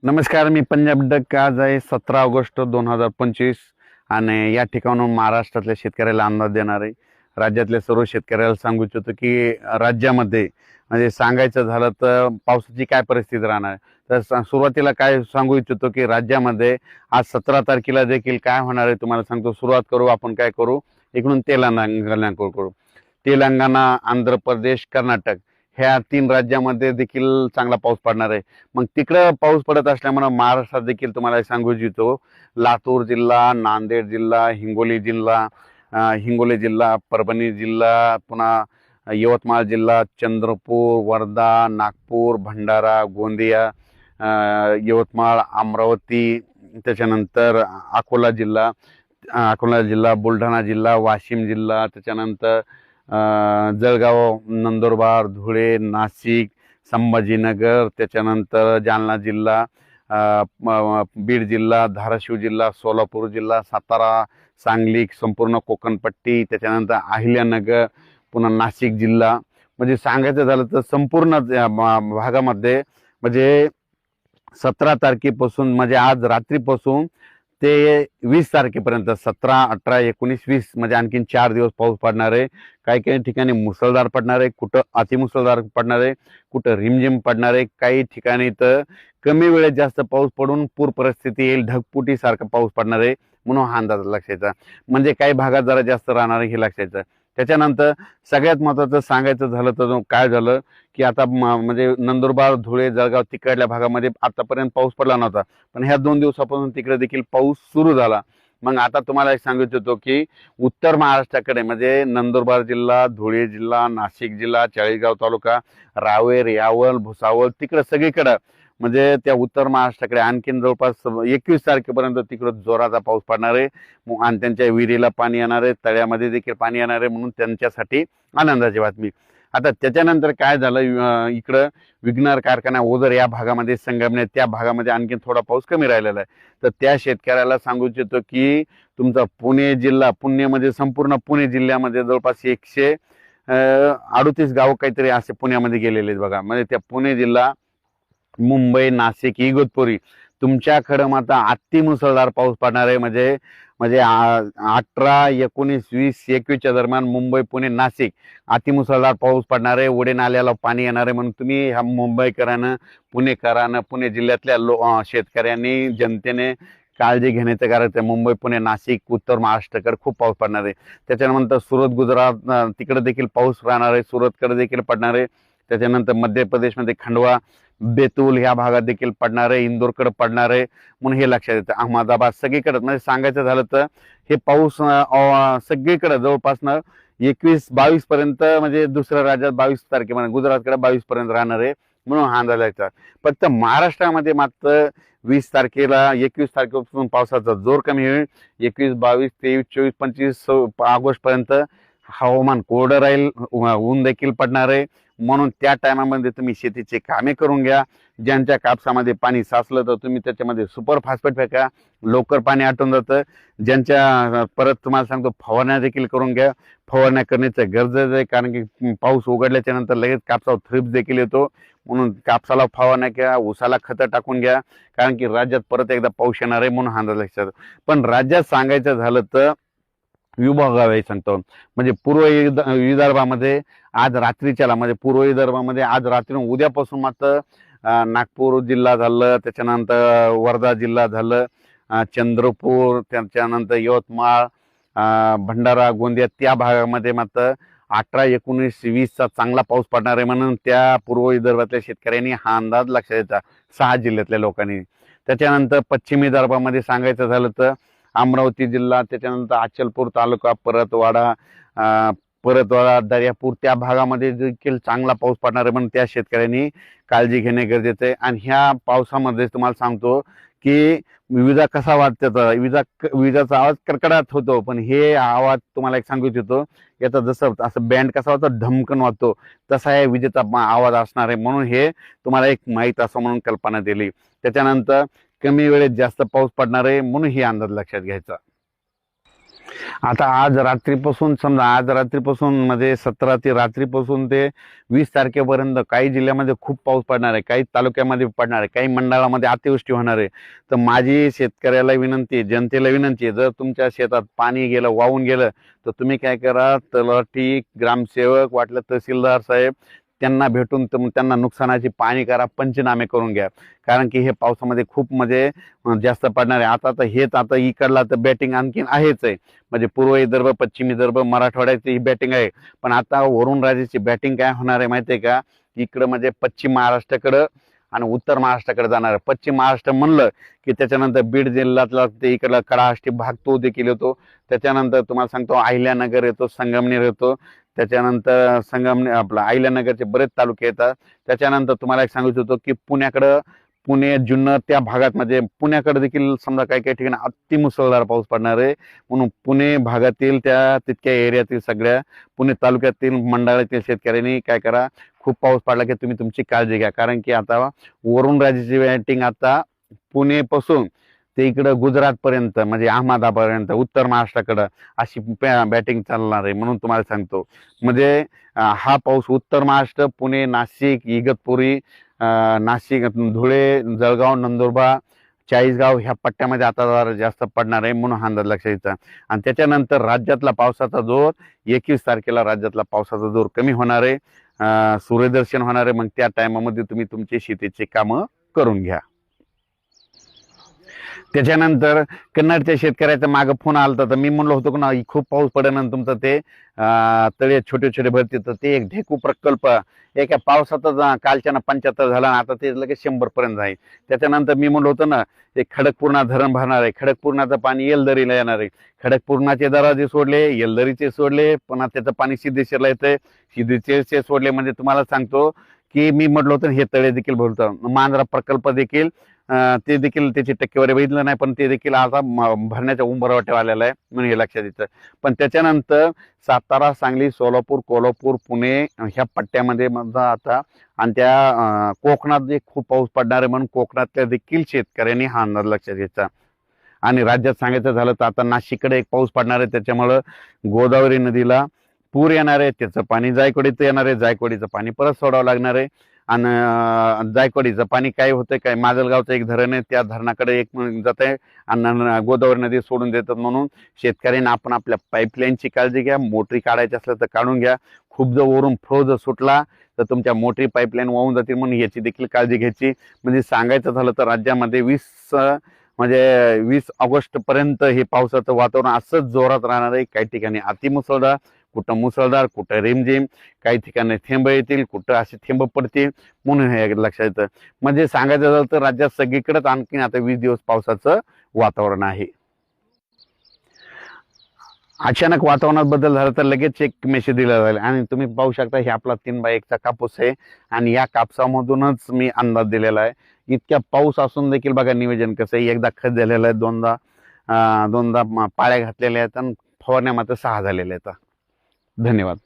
नमस्कार, मी पंजाब डक. आज आहे 17 ऑगस्ट 2025 आणि या ठिकाणून महाराष्ट्रातल्या शेतकऱ्याला अंदाज देणार आहे. राज्यातल्या सर्व शेतकऱ्याला सांगू इच्छितो की राज्यामध्ये म्हणजे सांगायचं झालं तर पावसाची काय परिस्थिती राहणार. तर सुरुवातीला काय सांगू इच्छितो की राज्यामध्ये आज 17 तारखेला देखील काय होणार आहे तुम्हाला सांगतो. सुरुवात करू आपण काय करू इकडून तेलंगणा करू. तेलंगणा, आंध्र प्रदेश, कर्नाटक ह्या 3 राज्यामध्ये देखील चांगला पाऊस पडणार आहे. मग तिकडं पाऊस पडत असल्यामुळे महाराष्ट्रात देखील तुम्हाला सांगू इच्छितो लातूर जिल्हा, नांदेड जिल्हा, हिंगोली जिल्हा, परभणी जिल्हा, पुन्हा यवतमाळ जिल्हा, चंद्रपूर, वर्धा, नागपूर, भंडारा, गोंदिया, यवतमाळ, अमरावती, त्याच्यानंतर अकोला जिल्हा, बुलढाणा जिल्हा, वाशिम जिल्हा, त्याच्यानंतर जळगाव, नंदुरबार, धुळे, नाशिक, संभाजीनगर, त्याच्यानंतर जालना जिल्हा, बीड जिल्हा, धाराशिव जिल्हा, सोलापूर जिल्हा, सातारा, सांगली, संपूर्ण कोकणपट्टी, त्याच्यानंतर अहिल्यानगर, पुन्हा नाशिक जिल्हा. म्हणजे सांगायचं झालं तर संपूर्ण भागामध्ये म्हणजे 17 तारखेपासून म्हणजे आज रात्रीपासून ते 20 तारखेपर्यंत 17, 18, 19, 20 म्हणजे आणखीन 4 दिवस पाऊस पडणार आहे. काही काही ठिकाणी मुसळधार पडणार आहे, कुठं अतिमुसळधार पडणार आहे, कुठं रिमझिम पडणार आहे. काही ठिकाणी तर कमी वेळेत जास्त पाऊस पडून पूर परिस्थिती येईल, ढगफुटीसारखा पाऊस पडणार आहे म्हणून हा अंदाज लक्षायचा. म्हणजे काही भागात जरा जास्त राहणार आहे हे लक्षायचं. त्याच्यानंतर सगळ्यात महत्त्वाचं सांगायचं झालं तर काय झालं की आता म्हणजे नंदुरबार, धुळे, जळगाव तिकडल्या भागामध्ये आतापर्यंत पाऊस पडला नव्हता, पण ह्या 2 दिवसापासून तिकडे देखील पाऊस सुरू झाला. मग आता तुम्हाला एक सांगू इच्छितो की उत्तर महाराष्ट्राकडे म्हणजे नंदुरबार जिल्हा, धुळे जिल्हा, नाशिक जिल्हा, चाळीसगाव तालुका, रावेर, यावल, भुसावळ तिकडे सगळीकडे म्हणजे त्या उत्तर महाराष्ट्राकडे आणखीन जवळपास 21 तारखेपर्यंत तिकडे जोराचा पाऊस पडणार आहे आणि त्यांच्या विहिरीला पाणी येणार आहे, तळ्यामध्ये देखील पाणी येणार आहे म्हणून त्यांच्यासाठी आनंदाची बातमी. आता त्याच्यानंतर काय झालं इकडं विघ्नर कारखाना ओझर या भागामध्ये संगमनेर त्या भागामध्ये आणखीन थोडा पाऊस कमी राहिलेला आहे. तर त्या शेतकऱ्याला सांगू इच्छितो की तुमचा पुणे जिल्हा, पुणे म्हणजे संपूर्ण पुणे जिल्ह्यामध्ये जवळपास 138 गाव काहीतरी असे पुण्यामध्ये गेलेले आहेत बघा. म्हणजे त्या पुणे जिल्हा, मुंबई, नाशिक, इगतपुरी तुमच्याकडं मात्र अतिमुसळधार पाऊस पडणार आहे. म्हणजे म्हणजे 18, 19, 20, 21च्या दरम्यान मुंबई, पुणे, नाशिक अतिमुसळधार पाऊस पडणार आहे. ओढे नाल्याला पाणी येणार आहे म्हणून तुम्ही ह्या मुंबईकरांना, पुणेकरांना, पुणे जिल्ह्यातल्या शेतकऱ्यांनी, जनतेने काळजी घेण्याचं कारण मुंबई, पुणे, नाशिक, उत्तर महाराष्ट्राकडे खूप पाऊस पडणार आहे. त्याच्यानंतर सुरत, गुजरात तिकडे देखील पाऊस राहणार आहे, सुरतकडे देखील पडणार आहे. त्याच्यानंतर मध्य प्रदेशमध्ये खंडवा, बेतूल ह्या भागात देखील पडणार आहे, इंदोरकडे पडणार आहे म्हणून हे लक्षात येतं. अहमदाबाद सगळीकडे म्हणजे सांगायचं झालं तर हे पाऊस सगळीकडे जवळपास 21-22 पर्यंत म्हणजे दुसऱ्या राज्यात 22 तारखेपर्यंत, गुजरातकडे 22 पर्यंत राहणार आहे म्हणून हा अंदाज आहे. फक्त महाराष्ट्रामध्ये मात्र 20 तारखेला 21 तारखेपासून पावसाचा जोर कमी होईल. 21, 22, 23, 24, 25 ऑगस्ट पर्यंत हवामान कोरडं राहील, ऊन देखील पडणार आहे म्हणून त्या टायमामध्ये तुम्ही शेतीची कामे करून घ्या. ज्यांच्या कापसामध्ये पाणी साचलं तर तुम्ही त्याच्यामध्ये सुपर फॉस्फेट फेका, लवकर पाणी आटून जातं. ज्यांच्या परत तुम्हाला सांगतो फवारण्या देखील करून घ्या. फवारण्या करण्याचं गरजेचं आहे कारण की पाऊस उघडल्याच्या नंतर लगेच कापसावर थ्रिप्स देखील येतो म्हणून कापसाला फवारण्या घ्या, ऊसाला खतं टाकून घ्या कारण की राज्यात परत एकदा पाऊस येणार आहे म्हणून हा लक्षात. पण राज्यात सांगायचं झालं तर विभागावे सांगतो म्हणजे पूर्व विदर्भामध्ये आज रात्रीच्याला म्हणजे पूर्व विदर्भामध्ये आज रात्री उद्यापासून मात्र नागपूर जिल्हा झालं, त्याच्यानंतर वर्धा जिल्हा झालं, चंद्रपूर, त्याच्यानंतर यवतमाळ, भंडारा, गोंदिया त्या भागामध्ये मात्र 18, 19, 20चा चांगला पाऊस पडणार आहे म्हणून त्या पूर्व विदर्भातल्या शेतकऱ्यांनी हा अंदाज लक्षात येतात 6 जिल्ह्यातल्या लोकांनी. त्याच्यानंतर पश्चिम विदर्भामध्ये सांगायचं झालं तर अमरावती जिल्हा, त्याच्यानंतर अचलपूर तालुका, परतवाडा, दर्यापूर त्या भागामध्ये देखील चांगला पाऊस पडणार आहे म्हणून त्या शेतकऱ्यांनी काळजी घेणे गरजेचं आहे. आणि ह्या पावसामध्ये तुम्हाला सांगतो की विजा कसा वाजतो, विजाचा आवाज कडकडाट होतो पण हे आवाज तुम्हाला एक सांगू इच्छितो याचा जसं असं बँड कसा वाजतो ढमकन वाजतो तसा या विजेचा आवाज असणार आहे म्हणून हे तुम्हाला एक माहीत असं म्हणून कल्पना दिली. त्याच्यानंतर कमी वेळेत जास्त पाऊस पडणार आहे म्हणून ही अंदाज लक्षात घ्यायचा. आता आज रात्रीपासून समजा आज रात्रीपासून म्हणजे 17 ते रात्रीपासून ते 20 तारखेपर्यंत काही जिल्ह्यामध्ये खूप पाऊस पडणार आहे, काही तालुक्यामध्ये पडणार आहे, काही मंडळामध्ये अतिवृष्टी होणार आहे. तर माझी शेतकऱ्याला विनंती आहे, जनतेला विनंती आहे, जर तुमच्या शेतात पाणी गेलं, वाहून गेलं, तर तुम्ही काय करा, तलाठी, ग्रामसेवक, वाटलं तहसीलदार साहेब त्यांना भेटून त्यांना नुकसानाची पाहणी करा, पंचनामे करून घ्या. कारण की हे पावसामध्ये खूप म्हणजे जास्त पडणार आहे. आता हेच आता इकडला तर बॅटिंग आणखीन आहेच आहे, म्हणजे पूर्व विदर्भ, पश्चिम विदर्भ, मराठवाड्याची ही बॅटिंग आहे. पण आता वरुण राजेची बॅटिंग काय होणार आहे माहिती आहे का? इकडं म्हणजे पश्चिम महाराष्ट्राकडं आणि उत्तर महाराष्ट्राकडे जाणार आहे. पश्चिम महाराष्ट्र म्हणलं की त्याच्यानंतर बीड जिल्ह्यातला ते इकडला कडाष्टी भाग तो देखील येतो. त्याच्यानंतर तुम्हाला सांगतो अहिल्यानगर येतो, संगमनेर येतो. त्याच्यानंतर संगमनेर आपला अहिल्यानगरचे बरेच तालुके येतात. त्याच्यानंतर तुम्हाला एक सांगू इच्छितो की पुण्याकडं, पुणे, जुन्नर त्या भागात म्हणजे पुण्याकडे देखील समजा काही काही ठिकाणी अतिमुसळधार पाऊस पडणार आहे. म्हणून पुणे भागातील त्या तितक्या एरियातील सगळ्या पुणे तालुक्यातील मंडळातील शेतकऱ्यांनी काय करा, खूप पाऊस पडला की तुम्ही तुमची काळजी घ्या. कारण की आता वरुण राजेची बॅटिंग आता पुणेपासून ते इकडं गुजरातपर्यंत म्हणजे अहमदाबादपर्यंत उत्तर महाराष्ट्राकडं अशी बॅटिंग चालणार आहे. म्हणून तुम्हाला सांगतो म्हणजे हा पाऊस उत्तर महाराष्ट्र, पुणे, नाशिक, इगतपुरी, नाशिक, धुळे, जळगाव, नंदुरबार, चाळीसगाव ह्या पट्ट्यामध्ये आता जरा जास्त पडणार आहे. म्हणून हा अंदाज लक्षात घ्यायचा. आणि त्याच्यानंतर राज्यातला पावसाचा जोर 21 तारखेला राज्यातला पावसाचा जोर कमी होणार आहे, सूर्यदर्शन होणार आहे. मग त्या टायमामध्ये तुम्ही तुमची शेतीची कामं करून घ्या. त्याच्यानंतर कन्नडच्या शेतकऱ्याचा मागं फोन आला तर मी म्हणलो होतो ना खूप पाऊस पडेल तुमचं ते तळे छोटे छोटे भरते, तर ते एक ढेकू प्रकल्प एका पावसातच कालच्या 75 झाला, आता ते लगेच 100 पर्यंत आहे. त्याच्यानंतर मी म्हणलो होतो ना ते खडकपूर्णा धरण भरणार आहे, खडकपूर्णाचं पाणी येलदरीला येणार आहे. खडकपूर्णाचे दरवाजे सोडले, येलदरीचे सोडले, पुन्हा त्याचं पाणी सिद्धेश्वरला येतंय, सिद्धेश्वरचे सोडले. म्हणजे तुम्हाला सांगतो की मी म्हटलं होतं हे तळे देखील भरतं. मांजरा प्रकल्प देखील ते देखील त्याची टक्केवारी बघितलं नाही, पण ते देखील आता भरण्याच्या उंबरवाट्यावर आलेला आहे, म्हणून हे लक्षात येतं. पण त्याच्यानंतर सातारा, सांगली, सोलापूर, कोल्हापूर, पुणे ह्या पट्ट्यामध्ये माझा आता आणि त्या कोकणात जे खूप पाऊस पडणार आहे, म्हणून कोकणातल्या देखील शेतकऱ्यांनी हा अंदाज लक्षात घ्यायचा. आणि राज्यात सांगायचं झालं तर आता नाशिककडे एक पाऊस पडणार आहे, त्याच्यामुळं गोदावरी नदीला पूर येणार आहे, त्याचं पाणी जायकवाडीत येणार आहे, जायकवाडीचं पाणी परत सोडावं लागणार आहे. आणि जायकवाडीचं पाणी काय होतंय, काय माजलगावचं एक धरण आहे, त्या धरणाकडे एक जात आहे आणि गोदावरी नदी सोडून देतात. म्हणून शेतकऱ्यांना आपण आपल्या पाईपलाईनची काळजी घ्या. मोटरी काढायची असलं तर काढून घ्या. खूप जर वरून फ्लो जर सुटला तर तुमच्या मोटरी पाईपलाईन वाहून जातील, म्हणून याची देखील काळजी घ्यायची. म्हणजे सांगायचं झालं तर राज्यामध्ये 20 ऑगस्ट पर्यंत हे पावसाचं वातावरण असंच जोरात राहणार आहे. काही ठिकाणी अतिमुसळधार, कुठं मुसळधार, कुठं रिमझिम, काही ठिकाणी थेंब येतील, कुठं असे थेंब पडतील, म्हणून हे लक्षात येतं. म्हणजे सांगायचं झालं तर राज्यात सगळीकडेच आणखीन आता 20 दिवस पावसाचं वातावरण आहे. अचानक वातावरणात बदल झाला तर लगेच एक मेसेज दिला जाईल. आणि तुम्ही पाहू शकता हे आपला 3x1 कापूस आहे आणि या कापसामधूनच मी अंदाज दिलेला आहे. इतक्या पाऊस असून देखील बघा नियोजन कसं आहे. एकदा खत झालेलं आहे, दोनदा पाळ्या घातलेल्या आहेत आणि फवारण्या मात्र 6 झालेल्या आहेत. धन्यवाद.